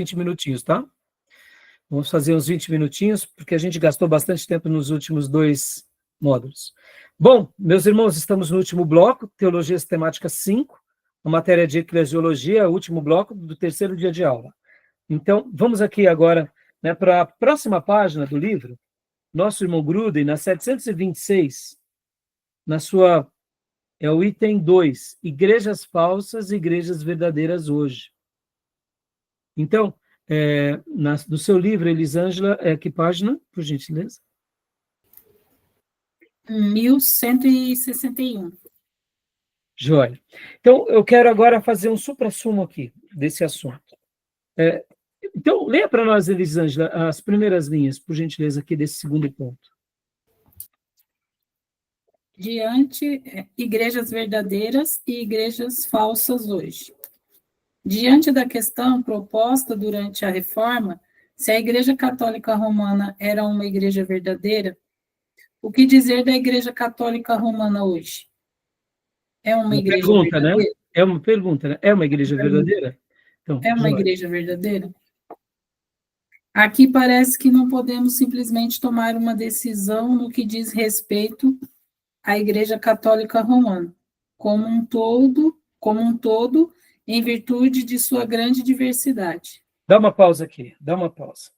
20 minutinhos, tá? Vamos fazer uns 20 minutinhos, porque a gente gastou bastante tempo nos últimos 2 módulos. Bom, meus irmãos, estamos no último bloco, Teologia Sistemática 5, a matéria de Eclesiologia, o último bloco do 3º dia de aula. Então, vamos aqui agora, né, para a próxima página do livro, nosso irmão Gruden, na 726, na sua, é o item 2, Igrejas Falsas e Igrejas Verdadeiras Hoje. Então, no seu livro, Elisângela, que página, por gentileza? 1161. Joia. Então, eu quero agora fazer um suprassumo aqui desse assunto. Então, leia para nós, Elisângela, as primeiras linhas, por gentileza, aqui desse segundo ponto. Diante, igrejas verdadeiras e igrejas falsas hoje. Diante da questão proposta durante a Reforma, se a Igreja Católica Romana era uma igreja verdadeira, o que dizer da Igreja Católica Romana hoje? É uma igreja verdadeira? Né? É uma pergunta, né? É uma igreja verdadeira? Então, é uma igreja verdadeira? Aqui parece que não podemos simplesmente tomar uma decisão no que diz respeito à Igreja Católica Romana, como um todo, em virtude de sua grande diversidade. Dá uma pausa aqui, dá uma pausa.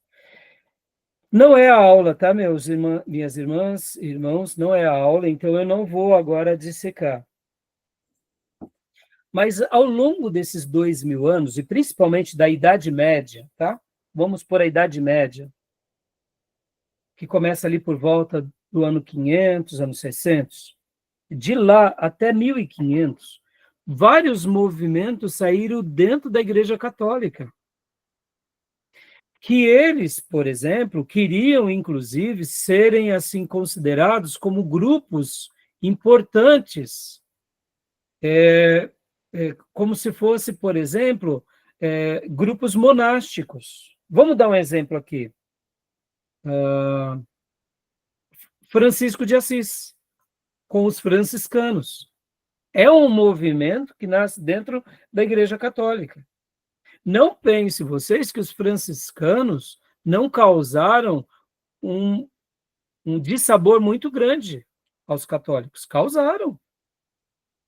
Não é a aula, tá, minhas irmãs, irmãos, não é a aula, então eu não vou agora dissecar. Mas ao longo desses 2000 anos, e principalmente da Idade Média, tá? Vamos por a Idade Média, que começa ali por volta do ano 500, anos 600, de lá até 1500, vários movimentos saíram dentro da Igreja Católica, que eles, por exemplo, queriam, inclusive, serem assim considerados como grupos importantes, como se fosse, por exemplo, grupos monásticos. Vamos dar um exemplo aqui. Francisco de Assis, com os franciscanos. É um movimento que nasce dentro da Igreja Católica. Não pense vocês que os franciscanos não causaram um dissabor muito grande aos católicos. Causaram.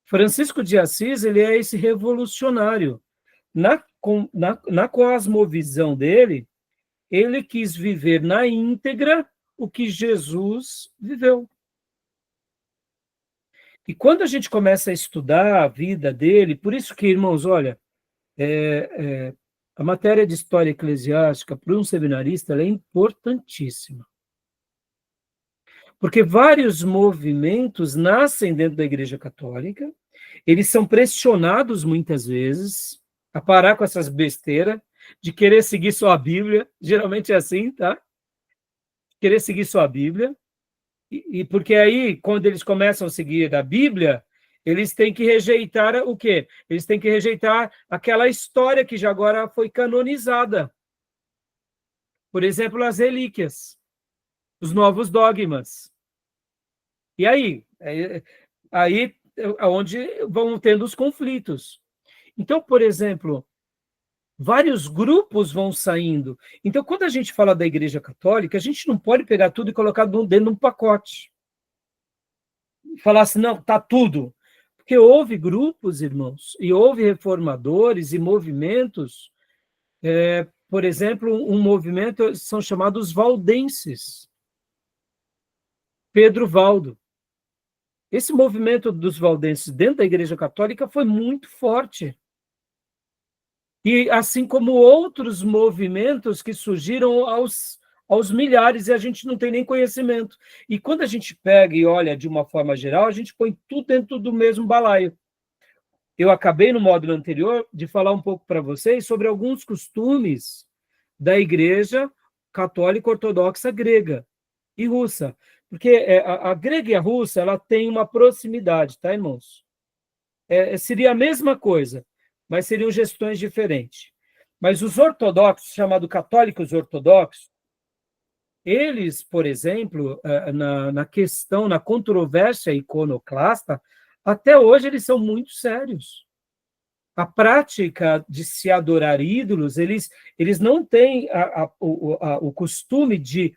Francisco de Assis, ele é esse revolucionário. Na cosmovisão dele, ele quis viver na íntegra o que Jesus viveu. E quando a gente começa a estudar a vida dele, por isso que, irmãos, olha, a matéria de história eclesiástica para um seminarista ela é importantíssima. Porque vários movimentos nascem dentro da Igreja Católica, eles são pressionados muitas vezes a parar com essas besteiras de querer seguir só a Bíblia, geralmente é assim, tá? Querer seguir só a Bíblia, e porque aí, quando eles começam a seguir a Bíblia, eles têm que rejeitar o quê? Eles têm que rejeitar aquela história que já agora foi canonizada. Por exemplo, as relíquias, os novos dogmas. E aí é onde vão tendo os conflitos. Então, por exemplo, vários grupos vão saindo. Então, quando a gente fala da Igreja Católica, a gente não pode pegar tudo e colocar dentro de um pacote. Falar assim, não, está tudo. Porque houve grupos, irmãos, e houve reformadores e movimentos, por exemplo, um movimento são chamados valdenses. Pedro Valdo. Esse movimento dos valdenses dentro da Igreja Católica foi muito forte. E assim como outros movimentos que surgiram aos milhares, e a gente não tem nem conhecimento. E quando a gente pega e olha de uma forma geral, a gente põe tudo dentro do mesmo balaio. Eu acabei, no módulo anterior, de falar um pouco para vocês sobre alguns costumes da Igreja Católica Ortodoxa grega e russa. Porque a grega e a russa, ela tem uma proximidade, tá, irmãos? Seria a mesma coisa, mas seriam gestões diferentes. Mas os ortodoxos, chamados católicos ortodoxos, eles, por exemplo, na questão, na controvérsia iconoclasta, até hoje eles são muito sérios. a prática de se adorar ídolos, eles não têm o costume de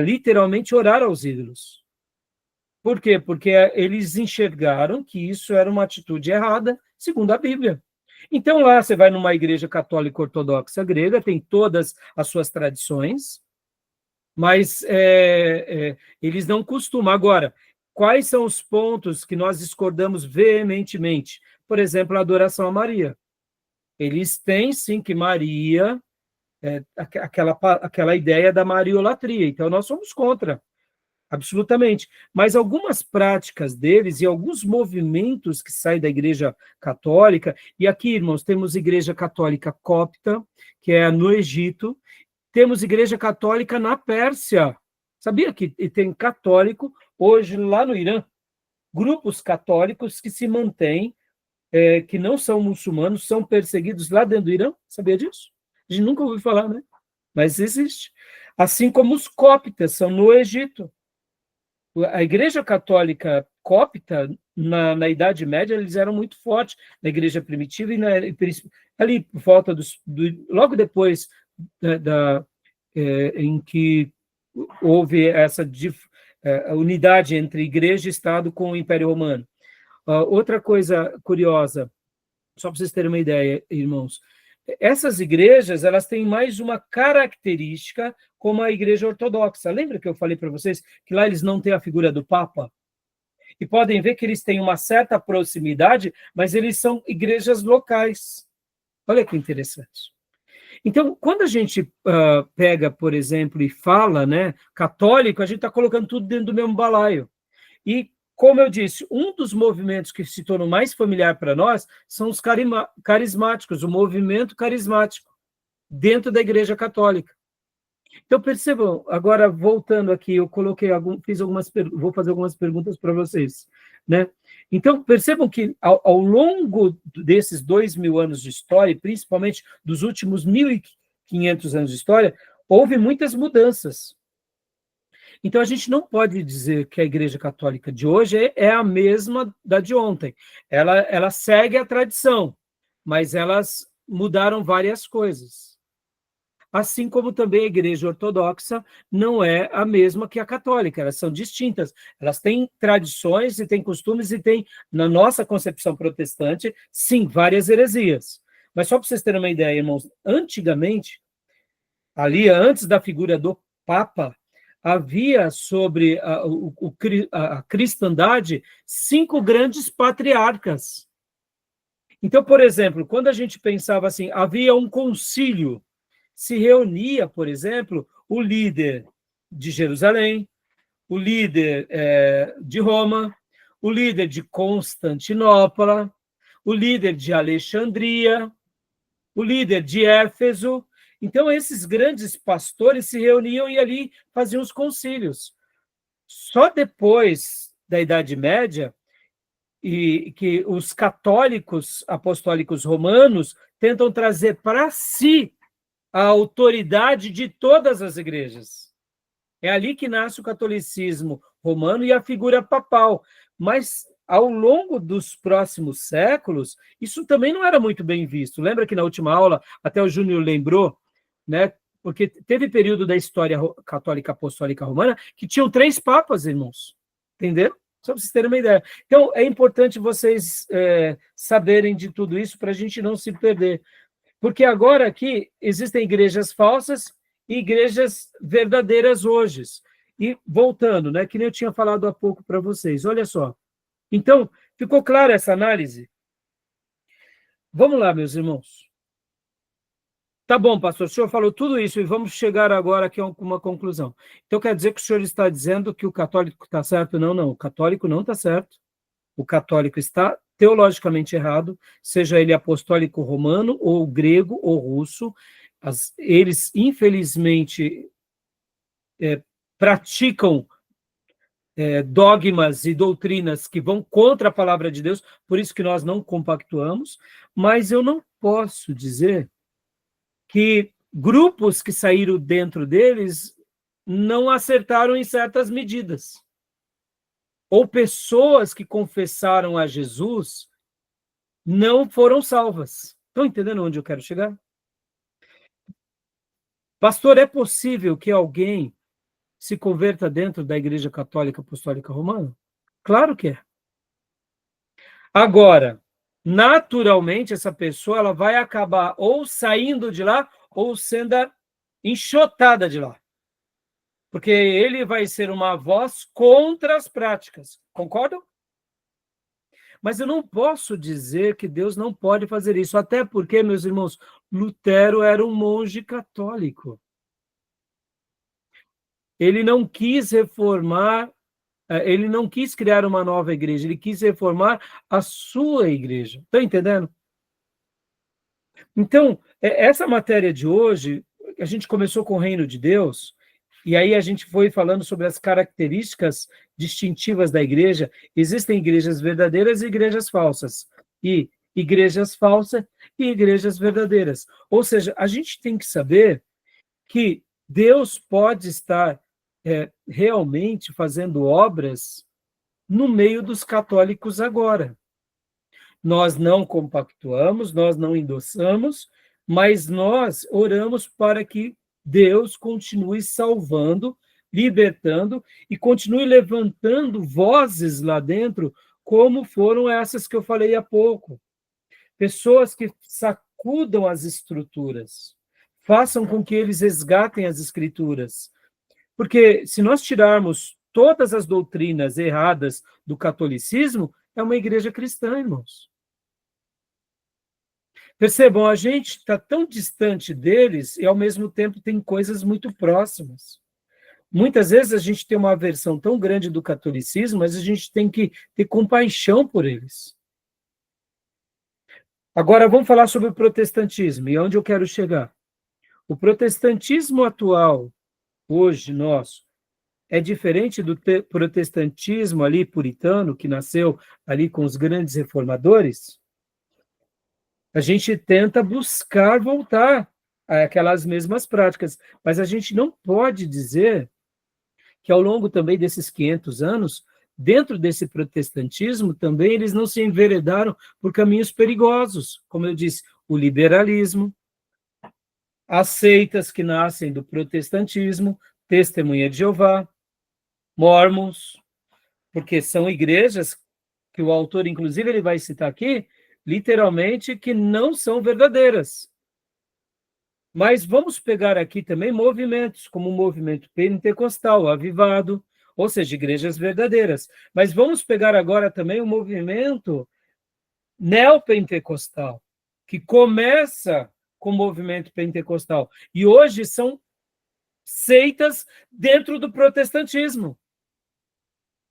literalmente orar aos ídolos. Por quê? Porque eles enxergaram que isso era uma atitude errada, segundo a Bíblia. Então, lá você vai numa igreja católica ortodoxa grega, tem todas as suas tradições, mas eles não costumam. Agora, quais são os pontos que nós discordamos veementemente? Por exemplo, a adoração a Maria. Eles têm, sim, que Maria, aquela ideia da mariolatria, então nós somos contra, absolutamente. Mas algumas práticas deles e alguns movimentos que saem da Igreja Católica, e aqui, irmãos, temos Igreja Católica Copta, que é no Egito, temos Igreja Católica na Pérsia. Sabia que tem católico hoje lá no Irã? Grupos católicos que se mantêm, que não são muçulmanos, são perseguidos lá dentro do Irã? Sabia disso? A gente nunca ouviu falar, né? Mas existe. Assim como os coptas são no Egito. A Igreja Católica copta, na Idade Média, eles eram muito fortes, na Igreja Primitiva, e ali por volta logo depois em que houve essa unidade entre Igreja e Estado com o Império Romano. Outra coisa curiosa, só para vocês terem uma ideia, irmãos, essas igrejas, elas têm mais uma característica como a igreja ortodoxa. Lembra que eu falei para vocês que lá eles não têm a figura do Papa? E podem ver que eles têm uma certa proximidade, mas eles são igrejas locais. Olha que interessante. Então, quando a gente pega, por exemplo, e fala, né, católico, a gente está colocando tudo dentro do mesmo balaio. E, como eu disse, um dos movimentos que se tornou mais familiar para nós são os carismáticos, o movimento carismático, dentro da Igreja Católica. Então, percebam, agora voltando aqui, eu coloquei vou fazer algumas perguntas para vocês, né? Então, percebam que ao longo desses 2.000 anos de história, e principalmente dos últimos 1.500 anos de história, houve muitas mudanças. Então, a gente não pode dizer que a Igreja Católica de hoje é a mesma da de ontem. Ela segue a tradição, mas elas mudaram várias coisas. Assim como também a Igreja Ortodoxa não é a mesma que a católica, elas são distintas. Elas têm tradições e têm costumes e têm, na nossa concepção protestante, sim, várias heresias. Mas só para vocês terem uma ideia, irmãos, antigamente, ali antes da figura do Papa, havia sobre a cristandade 5 grandes patriarcas. Então, por exemplo, quando a gente pensava assim, havia um concílio, se reunia, por exemplo, o líder de Jerusalém, o líder de Roma, o líder de Constantinopla, o líder de Alexandria, o líder de Éfeso. Então, esses grandes pastores se reuniam e ali faziam os concílios. Só depois da Idade Média, e que os católicos apostólicos romanos tentam trazer para si a autoridade de todas as igrejas. É ali que nasce o catolicismo romano e a figura papal. Mas, ao longo dos próximos séculos, isso também não era muito bem visto. Lembra que na última aula, até o Júnior lembrou, né? Porque teve período da história católica apostólica romana que tinham 3 papas, irmãos. Entenderam? Só para vocês terem uma ideia. Então, é importante vocês saberem de tudo isso para a gente não se perder. Porque agora aqui existem igrejas falsas e igrejas verdadeiras hoje. E voltando, né, que nem eu tinha falado há pouco para vocês, olha só. Então, ficou clara essa análise? Vamos lá, meus irmãos. Tá bom, pastor, o senhor falou tudo isso e vamos chegar agora aqui a uma conclusão. Então, quer dizer que o senhor está dizendo que o católico está certo? Não, não, o católico não está certo. O católico está teologicamente errado, seja ele apostólico romano, ou grego, ou russo. Eles, infelizmente, praticam dogmas e doutrinas que vão contra a palavra de Deus, por isso que nós não compactuamos, mas eu não posso dizer que grupos que saíram dentro deles não acertaram em certas medidas. Ou pessoas que confessaram a Jesus não foram salvas. Estão entendendo onde eu quero chegar? Pastor, é possível que alguém se converta dentro da Igreja Católica Apostólica Romana? Claro que é. Agora, naturalmente, essa pessoa ela vai acabar ou saindo de lá ou sendo enxotada de lá. Porque ele vai ser uma voz contra as práticas. Concordam? Mas eu não posso dizer que Deus não pode fazer isso, até porque, meus irmãos, Lutero era um monge católico. Ele não quis reformar, ele não quis criar uma nova igreja, ele quis reformar a sua igreja. Estão entendendo? Então, essa matéria de hoje, a gente começou com o reino de Deus, e aí a gente foi falando sobre as características distintivas da igreja. Existem igrejas verdadeiras e igrejas falsas. E igrejas falsas e igrejas verdadeiras. Ou seja, a gente tem que saber que Deus pode estar realmente fazendo obras no meio dos católicos agora. Nós não compactuamos, nós não endossamos, mas nós oramos para que Deus continue salvando, libertando e continue levantando vozes lá dentro, como foram essas que eu falei há pouco. Pessoas que sacudam as estruturas, façam com que eles resgatem as escrituras. Porque se nós tirarmos todas as doutrinas erradas do catolicismo, é uma igreja cristã, irmãos. Percebam, a gente está tão distante deles e, ao mesmo tempo, tem coisas muito próximas. Muitas vezes a gente tem uma aversão tão grande do catolicismo, mas a gente tem que ter compaixão por eles. Agora, vamos falar sobre o protestantismo, e onde eu quero chegar. O protestantismo atual, hoje, nosso, é diferente do protestantismo ali puritano, que nasceu ali com os grandes reformadores. A gente tenta buscar voltar àquelas mesmas práticas, mas a gente não pode dizer que ao longo também desses 500 anos, dentro desse protestantismo também eles não se enveredaram por caminhos perigosos, como eu disse, o liberalismo, as seitas que nascem do protestantismo, Testemunha de Jeová, Mormons, porque são igrejas que o autor, inclusive, ele vai citar aqui, literalmente, que não são verdadeiras. Mas vamos pegar aqui também movimentos, como o movimento pentecostal, avivado, ou seja, igrejas verdadeiras. Mas vamos pegar agora também o movimento neopentecostal, que começa com o movimento pentecostal. E hoje são seitas dentro do protestantismo.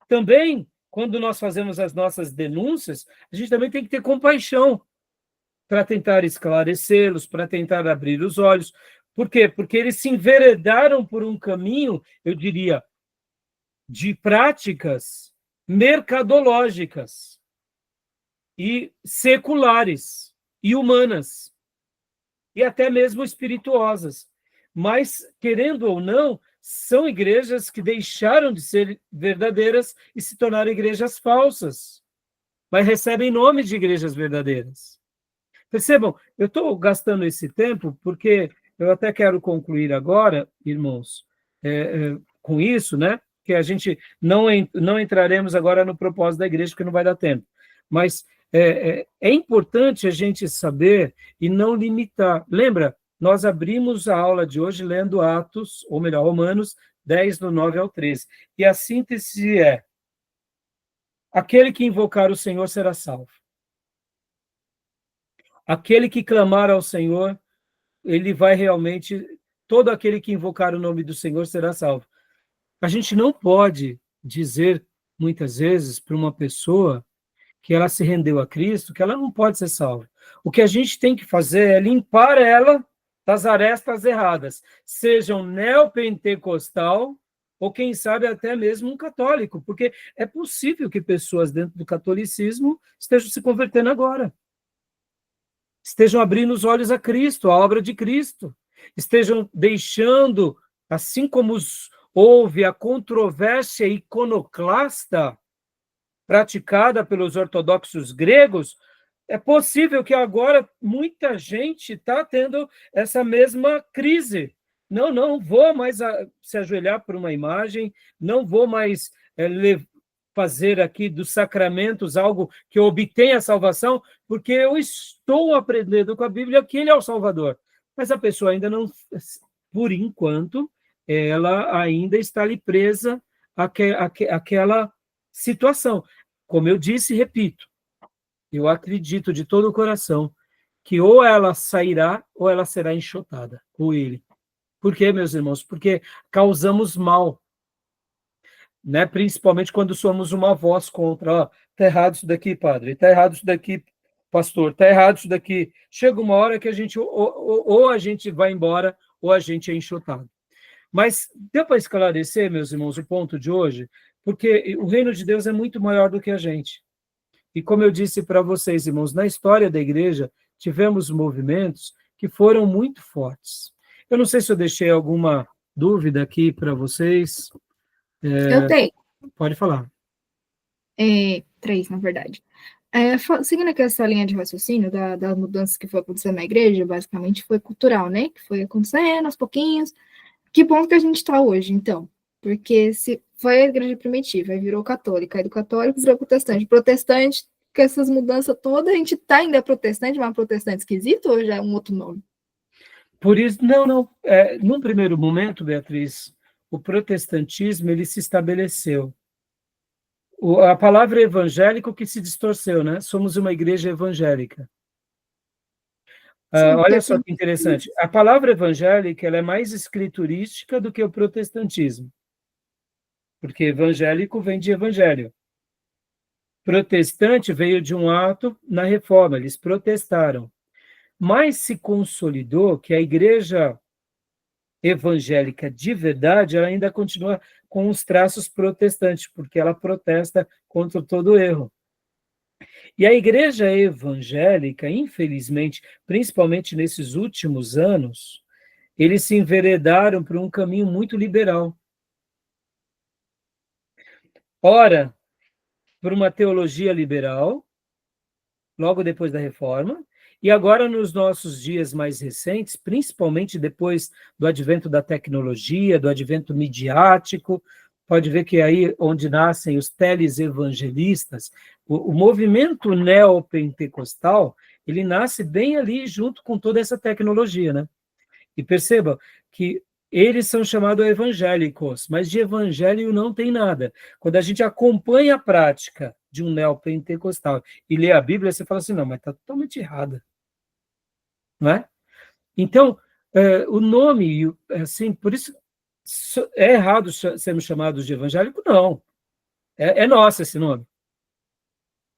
Também, quando nós fazemos as nossas denúncias, a gente também tem que ter compaixão para tentar esclarecê-los, para tentar abrir os olhos. Por quê? Porque eles se enveredaram por um caminho, eu diria, de práticas mercadológicas e seculares e humanas e até mesmo espirituosas. Mas, querendo ou não, são igrejas que deixaram de ser verdadeiras e se tornaram igrejas falsas, mas recebem nome de igrejas verdadeiras. Percebam, eu estou gastando esse tempo porque eu até quero concluir agora, irmãos, com isso, né? Que a gente não entraremos agora no propósito da igreja, porque não vai dar tempo. Mas é importante a gente saber e não limitar. Lembra, nós abrimos a aula de hoje lendo Atos, ou melhor, Romanos 10, do 9 ao 13. E a síntese é: aquele que invocar o Senhor será salvo. Aquele que clamar ao Senhor, ele vai realmente, todo aquele que invocar o nome do Senhor será salvo. A gente não pode dizer, muitas vezes, para uma pessoa que ela se rendeu a Cristo, que ela não pode ser salva. O que a gente tem que fazer é limpar ela das arestas erradas, sejam neopentecostal ou, quem sabe, até mesmo um católico, porque é possível que pessoas dentro do catolicismo estejam se convertendo agora. Estejam abrindo os olhos a Cristo, a obra de Cristo, estejam deixando, assim como houve a controvérsia iconoclasta praticada pelos ortodoxos gregos, É possível que agora muita gente está tendo essa mesma crise. Não, não vou mais se ajoelhar por uma imagem, não vou mais fazer aqui dos sacramentos algo que obtenha a salvação, porque eu estou aprendendo com a Bíblia que Ele é o Salvador. Mas a pessoa ainda não, por enquanto, ela ainda está ali presa àquela situação. Como eu disse e repito, eu acredito de todo o coração que ou ela sairá ou ela será enxotada, ou ele. Por quê, meus irmãos? Porque causamos mal, né? Principalmente quando somos uma voz contra. Ó, tá errado isso daqui, padre. Tá errado isso daqui, pastor. Tá errado isso daqui. Chega uma hora que a gente ou a gente vai embora ou a gente é enxotado. Mas deu para esclarecer, meus irmãos, o ponto de hoje? Porque o reino de Deus é muito maior do que a gente. E como eu disse para vocês, irmãos, na história da igreja, tivemos movimentos que foram muito fortes. Eu não sei se eu deixei alguma dúvida aqui para vocês. Eu tenho. Pode falar. 3, na verdade. Seguindo aqui essa linha de raciocínio das mudanças que foi acontecendo na igreja, basicamente foi cultural, né? Que foi acontecendo aos pouquinhos. Que bom que a gente está hoje, então. Porque se foi a igreja primitiva, aí virou católica, aí do católico virou protestante, com essas mudanças todas, a gente está ainda protestante, mas protestante esquisito ou já é um outro nome? Por isso, não. Num primeiro momento, Beatriz, o protestantismo ele se estabeleceu. A palavra evangélico que se distorceu, né? Somos uma igreja evangélica. Olha só que interessante. A palavra evangélica ela é mais escriturística do que o protestantismo. Porque evangélico vem de evangelho. Protestante veio de um ato na reforma, eles protestaram. Mas se consolidou que a igreja evangélica de verdade ela ainda continua com os traços protestantes, porque ela protesta contra todo erro. E a igreja evangélica, infelizmente, principalmente nesses últimos anos, eles se enveredaram por um caminho muito liberal. Ora, por uma teologia liberal, logo depois da reforma, e agora nos nossos dias mais recentes, principalmente depois do advento da tecnologia, do advento midiático, pode ver que é aí onde nascem os telesevangelistas, o movimento neopentecostal, ele nasce bem ali junto com toda essa tecnologia, né? E perceba que eles são chamados evangélicos, mas de evangelho não tem nada. Quando a gente acompanha a prática de um neopentecostal e lê a Bíblia, você fala assim, não, mas está totalmente errada. Não é? Então, o nome, assim, por isso, é errado sermos chamados de evangélico? Não. É nosso esse nome.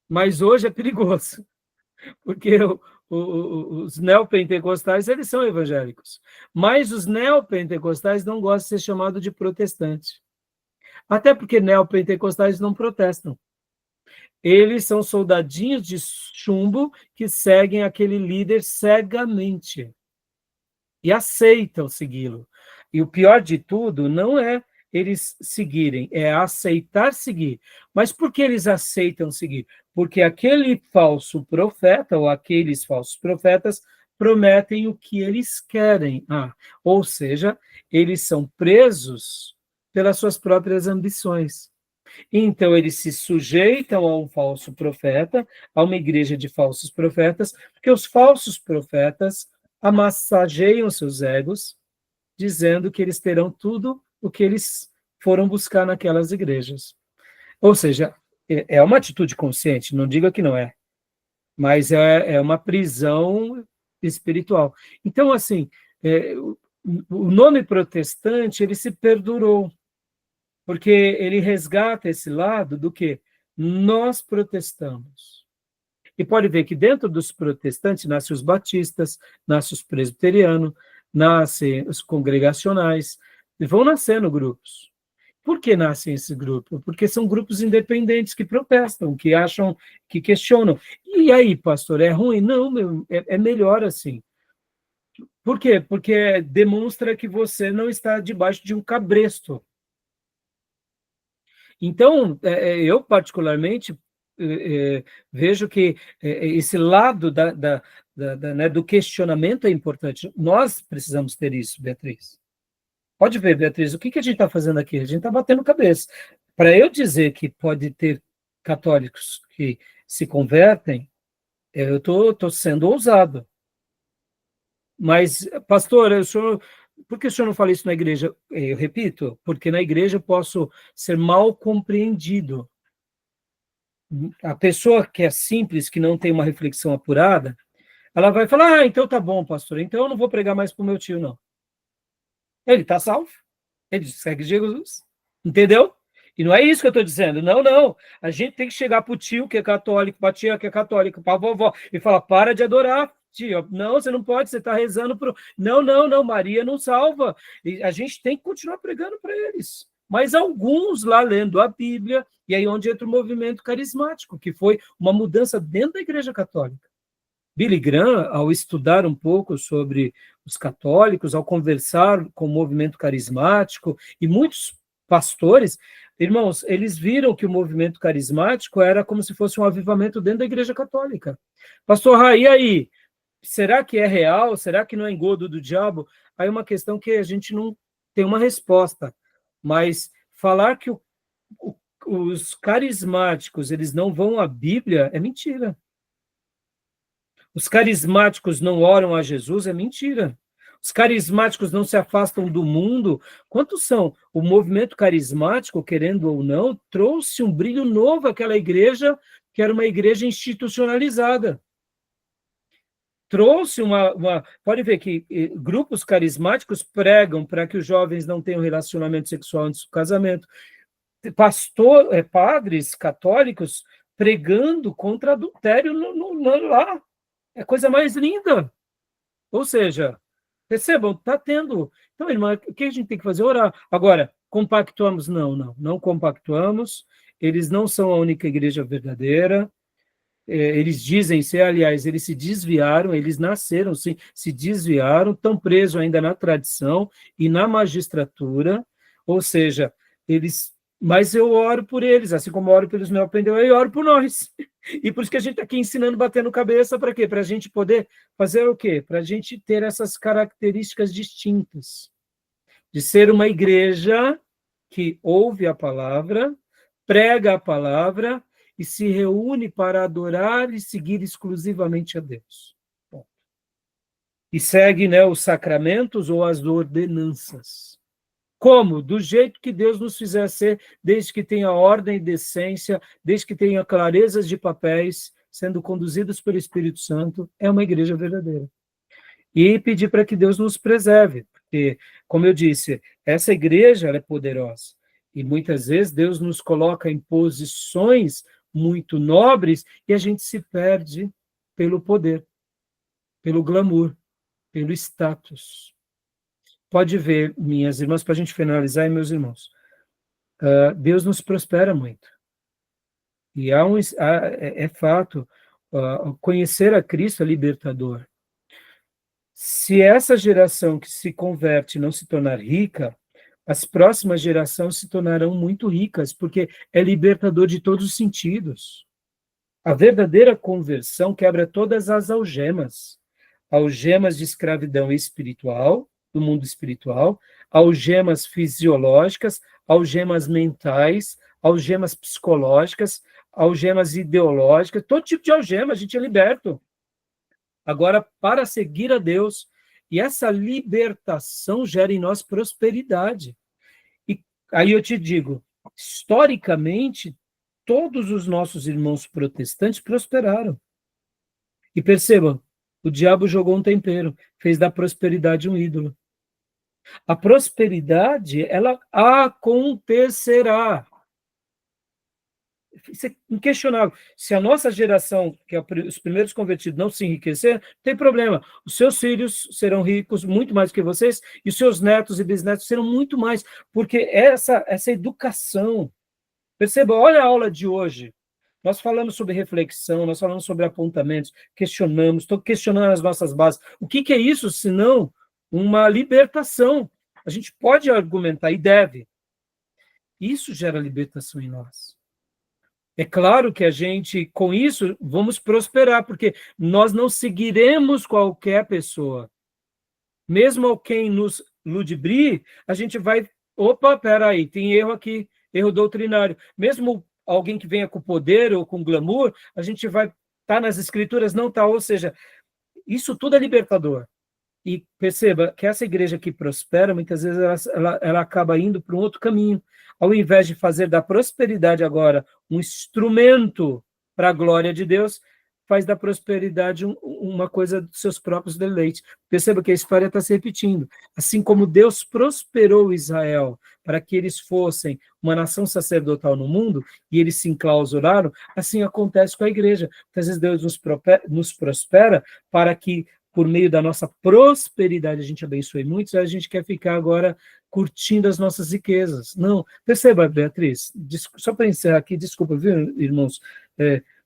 Mas hoje é perigoso, porque os neopentecostais, eles são evangélicos. Mas os neopentecostais não gostam de ser chamados de protestante. Até porque neopentecostais não protestam. Eles são soldadinhos de chumbo que seguem aquele líder cegamente e aceitam segui-lo. E o pior de tudo não é eles seguirem, é aceitar seguir. Mas por que eles aceitam seguir? Porque aquele falso profeta ou aqueles falsos profetas prometem o que eles querem. Ou seja, eles são presos pelas suas próprias ambições. Então, eles se sujeitam a um falso profeta, a uma igreja de falsos profetas, porque os falsos profetas amassageiam seus egos, dizendo que eles terão tudo o que eles foram buscar naquelas igrejas. Ou seja, é uma atitude consciente, não diga que não é, mas é uma prisão espiritual. Então, assim, o nome protestante, ele se perdurou, porque ele resgata esse lado do que nós protestamos. E pode ver que dentro dos protestantes nascem os batistas, nascem os presbiterianos, nascem os congregacionais, e vão nascendo grupos. Por que nascem esses grupos? Porque são grupos independentes que protestam, que acham, que questionam. E aí, pastor, é ruim? Não, é melhor assim. Por quê? Porque demonstra que você não está debaixo de um cabresto. Então, eu particularmente vejo que esse lado né, do questionamento é importante. Nós precisamos ter isso, Beatriz. Pode ver, Beatriz, o que a gente está fazendo aqui? A gente está batendo cabeça. Para eu dizer que pode ter católicos que se convertem, eu estou sendo ousado. Mas, pastor, por que o senhor não fala isso na igreja? Eu repito, porque na igreja eu posso ser mal compreendido. A pessoa que é simples, que não tem uma reflexão apurada, ela vai falar, então tá bom, pastor, então eu não vou pregar mais para o meu tio, não. Ele está salvo, ele segue Jesus, entendeu? E não é isso que eu estou dizendo, não. A gente tem que chegar para o tio que é católico, para a tia que é católica, para a vovó, e falar, para de adorar, tia. Não, você não pode, você está rezando para... Não, Maria não salva. E a gente tem que continuar pregando para eles. Mas alguns lá lendo a Bíblia, e aí onde entra o movimento carismático, que foi uma mudança dentro da Igreja Católica. Billy Graham, ao estudar um pouco sobre os católicos, ao conversar com o movimento carismático, e muitos pastores, irmãos, eles viram que o movimento carismático era como se fosse um avivamento dentro da Igreja Católica. Pastor Rai, e aí? Será que é real? Será que não é engodo do diabo? Aí é uma questão que a gente não tem uma resposta. Mas falar que os carismáticos eles não vão à Bíblia é mentira. Os carismáticos não oram a Jesus é mentira. Os carismáticos não se afastam do mundo. Quantos são? O movimento carismático, querendo ou não, trouxe um brilho novo àquela igreja, que era uma igreja institucionalizada. Trouxe pode ver que grupos carismáticos pregam para que os jovens não tenham relacionamento sexual antes do casamento. Padres católicos pregando contra adultério lá. É a coisa mais linda. Ou seja, percebam, está tendo. Então, irmã, o que a gente tem que fazer? Orar. Agora, compactuamos? Não compactuamos. Eles não são a única igreja verdadeira. Eles dizem ser, aliás, eles se desviaram, eles nasceram, sim, se desviaram, estão presos ainda na tradição e na magistratura, ou seja, mas eu oro por eles, assim como eu oro pelos meus pendeu, eu oro por nós. E por isso que a gente está aqui ensinando, batendo cabeça, para quê? Para a gente poder fazer o quê? Para a gente ter essas características distintas, de ser uma igreja que ouve a palavra, prega a palavra, e se reúne para adorar e seguir exclusivamente a Deus. Bom. E segue, né, os sacramentos ou as ordenanças. Como? Do jeito que Deus nos fizer ser, desde que tenha ordem e decência, desde que tenha clarezas de papéis, sendo conduzidos pelo Espírito Santo, é uma igreja verdadeira. E pedir para que Deus nos preserve, porque, como eu disse, essa igreja ela é poderosa. E muitas vezes Deus nos coloca em posições muito nobres e a gente se perde pelo poder, pelo glamour, pelo status. Pode ver, minhas irmãs, para a gente finalizar, e meus irmãos, Deus nos prospera muito. E é fato, conhecer a Cristo é libertador. Se essa geração que se converte não se tornar rica, as próximas gerações se tornarão muito ricas, porque é libertador de todos os sentidos. A verdadeira conversão quebra todas as algemas. Algemas de escravidão espiritual, do mundo espiritual, algemas fisiológicas, algemas mentais, algemas psicológicas, algemas ideológicas, todo tipo de algema, a gente é liberto. Agora, para seguir a Deus, e essa libertação gera em nós prosperidade. E aí eu te digo, historicamente, todos os nossos irmãos protestantes prosperaram. E percebam, o diabo jogou um tempero, fez da prosperidade um ídolo. A prosperidade, ela acontecerá. Isso é inquestionável. Se a nossa geração, que é os primeiros convertidos, não se enriquecer, não tem problema. Os seus filhos serão ricos muito mais que vocês, e os seus netos e bisnetos serão muito mais, porque essa educação. Perceba, olha a aula de hoje. Nós falamos sobre reflexão, nós falamos sobre apontamentos, questionamos, estou questionando as nossas bases. O que é isso, senão uma libertação? A gente pode argumentar, e deve. Isso gera libertação em nós. É claro que a gente, com isso, vamos prosperar, porque nós não seguiremos qualquer pessoa. Mesmo quem nos ludibrie, a gente vai, opa, peraí, tem erro aqui, erro doutrinário. Mesmo alguém que venha com poder ou com glamour, a gente vai estar nas escrituras, não está, ou seja, isso tudo é libertador. E perceba que essa igreja que prospera, muitas vezes ela acaba indo para um outro caminho. Ao invés de fazer da prosperidade agora um instrumento para a glória de Deus, faz da prosperidade uma coisa dos seus próprios deleites. Perceba que a história está se repetindo. Assim como Deus prosperou Israel para que eles fossem uma nação sacerdotal no mundo, e eles se enclausuraram, assim acontece com a igreja. Muitas vezes Deus nos prospera para que, por meio da nossa prosperidade, a gente abençoe muitos, a gente quer ficar agora curtindo as nossas riquezas. Não, perceba, Beatriz, só para encerrar aqui, desculpa, viu, irmãos?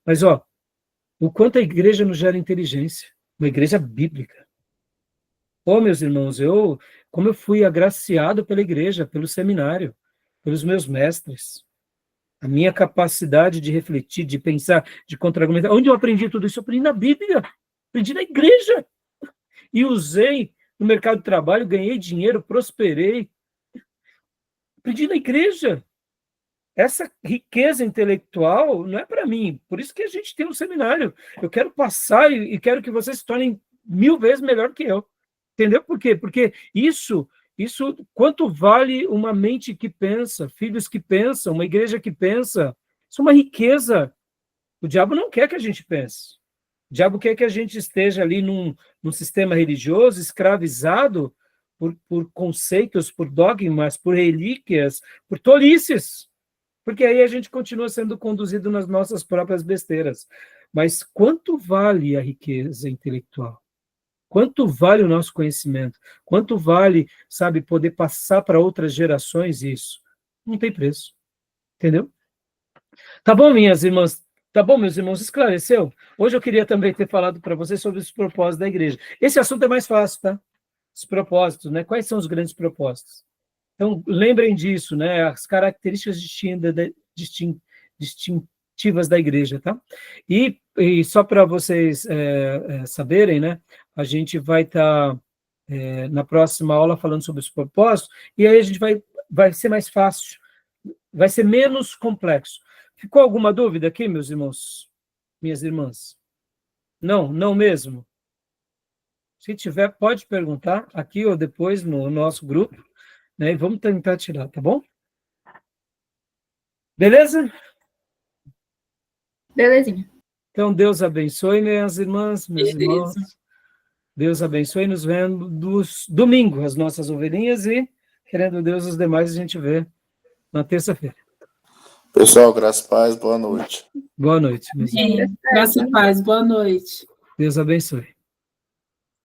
Mas, o quanto a igreja nos gera inteligência, uma igreja bíblica. Meus irmãos, como eu fui agraciado pela igreja, pelo seminário, pelos meus mestres, a minha capacidade de refletir, de pensar, de contra-argumentar. Onde eu aprendi tudo isso? Eu aprendi na Bíblia, aprendi na igreja. E usei no mercado de trabalho, ganhei dinheiro, prosperei. Aprendi na igreja. Essa riqueza intelectual não é para mim. Por isso que a gente tem um seminário. Eu quero passar e quero que vocês se tornem 1000 vezes melhor que eu. Entendeu por quê? Porque isso, quanto vale uma mente que pensa, filhos que pensam, uma igreja que pensa? Isso é uma riqueza. O diabo não quer que a gente pense. O diabo quer que a gente esteja ali num sistema religioso escravizado por conceitos, por dogmas, por relíquias, por tolices. Porque aí a gente continua sendo conduzido nas nossas próprias besteiras. Mas quanto vale a riqueza intelectual? Quanto vale o nosso conhecimento? Quanto vale, sabe, poder passar para outras gerações isso? Não tem preço. Entendeu? Tá bom, minhas irmãs? Tá bom, meus irmãos? Esclareceu? Hoje eu queria também ter falado para vocês sobre os propósitos da igreja. Esse assunto é mais fácil, tá? Os propósitos, né? Quais são os grandes propósitos? Então, lembrem disso, né? As características distintivas da igreja, tá? E só para vocês saberem, né? A gente vai estar na próxima aula falando sobre os propósitos, e aí a gente vai ser mais fácil, vai ser menos complexo. Ficou alguma dúvida aqui, meus irmãos? Minhas irmãs? Não mesmo? Se tiver, pode perguntar aqui ou depois no nosso grupo, né? E vamos tentar tirar, tá bom? Beleza? Belezinha. Então, Deus abençoe, minhas irmãs, meus irmãos. Deus abençoe, nos vemos domingo, as nossas ovelhinhas, e, querendo Deus, os demais a gente vê na terça-feira. Pessoal, graças e paz, boa noite. Boa noite, meus irmãos. Graça e paz, boa noite. Deus abençoe.